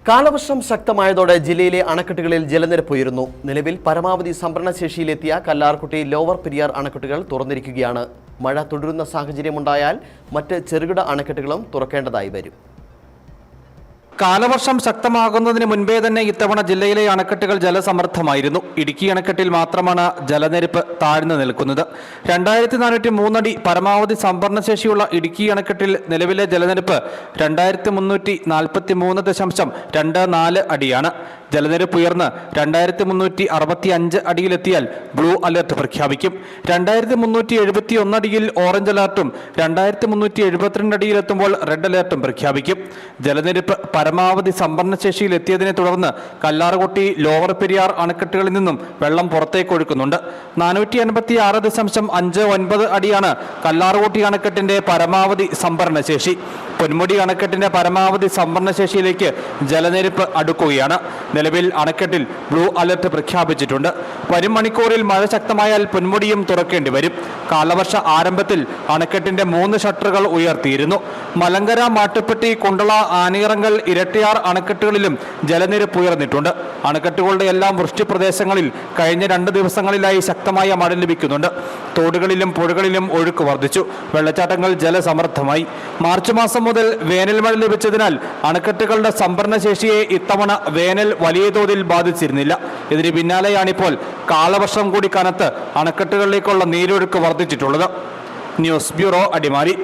കാലവർഷം ശക്തമായതോടെ ജില്ലയിലെ അണക്കെട്ടുകളിൽ ജലനിരപ്പ് ഉയരുന്നു. നിലവിൽ പരമാവധി സംഭരണശേഷിയിലെത്തിയ കല്ലാർകുട്ടി ലോവർ പെരിയാർ അണക്കെട്ടുകൾ തുറന്നിരിക്കുകയാണ്. മഴ തുടരുന്ന സാഹചര്യമുണ്ടായാൽ മറ്റ് ചെറുകിട അണക്കെട്ടുകളും തുറക്കേണ്ടതായി വരും. കാലവർഷം ശക്തമാകുന്നതിന് മുൻപേ തന്നെ ഇത്തവണ ജില്ലയിലെ അണക്കെട്ടുകൾ ജലസമൃദ്ധമായിരുന്നു. ഇടുക്കി അണക്കെട്ടിൽ മാത്രമാണ് ജലനിരപ്പ് താഴ്ന്നു നിൽക്കുന്നത്. 2403 അടി പരമാവധി സംഭരണശേഷിയുള്ള ഇടുക്കി അണക്കെട്ടിൽ നിലവിലെ ജലനിരപ്പ് 2343.24 അടിയാണ്. ജലനിരപ്പ് ഉയർന്ന് 2365 അടിയിലെത്തിയാൽ ബ്ലൂ അലർട്ട് പ്രഖ്യാപിക്കും. 2371 അടിയിൽ ഓറഞ്ച് അലർട്ടും 2372 അടിയിലെത്തുമ്പോൾ റെഡ് അലർട്ടും പ്രഖ്യാപിക്കും. ജലനിരപ്പ് പരമാവധി സംഭരണശേഷിയിൽ എത്തിയതിനെ തുടർന്ന് കല്ലാർകുട്ടി ലോവർ പെരിയാർ അണക്കെട്ടുകളിൽ നിന്നും വെള്ളം പുറത്തേക്ക് ഒഴുക്കുന്നുണ്ട്. 456.59 അടിയാണ് കല്ലാർകുട്ടി അണക്കെട്ടിന്റെ പരമാവധി സംഭരണശേഷി. പൊന്മുടി അണക്കെട്ടിന്റെ പരമാവധി സംഭരണശേഷിയിലേക്ക് ജലനിരപ്പ് അടുക്കുകയാണ്. നിലവിൽ അണക്കെട്ടിൽ ബ്ലൂ അലർട്ട് പ്രഖ്യാപിച്ചിട്ടുണ്ട്. വരും മണിക്കൂറിൽ മഴ ശക്തമായാൽ പൊന്മുടിയും തുറക്കേണ്ടി വരും. കാലവർഷ ആരംഭത്തിൽ അണക്കെട്ടിന്റെ 3 ഷട്ടറുകൾ ഉയർത്തിയിരുന്നു. മലങ്കര, മാട്ടുപ്പെട്ടി, കുണ്ടള, ആനയിറങ്കൽ, ഇരട്ടിയാർ അണക്കെട്ടുകളിലും ജലനിരപ്പ് ഉയർന്നിട്ടുണ്ട്. അണക്കെട്ടുകളുടെ എല്ലാം വൃഷ്ടിപ്രദേശങ്ങളിൽ കഴിഞ്ഞ 2 ദിവസങ്ങളിലായി ശക്തമായ മഴ ലഭിക്കുന്നുണ്ട്. തോടുകളിലും പുഴകളിലും ഒഴുക്ക് വർദ്ധിച്ചു. വെള്ളച്ചാട്ടങ്ങൾ ജലസമൃദ്ധമായി. മാർച്ച് മാസം മുതൽ വേനൽ മഴ ലഭിച്ചതിനാൽ അണക്കെട്ടുകളുടെ സംഭരണശേഷിയെ ഇത്തവണ വേനൽ വലിയ തോതിൽ ബാധിച്ചിരുന്നില്ല. ഇതിന് പിന്നാലെയാണിപ്പോൾ കാലവർഷം കൂടി കനത്ത് അണക്കെട്ടുകളിലേക്കുള്ള നീരൊഴുക്ക് വർദ്ധിച്ചിട്ടുള്ളത്. News bureau, Adimali.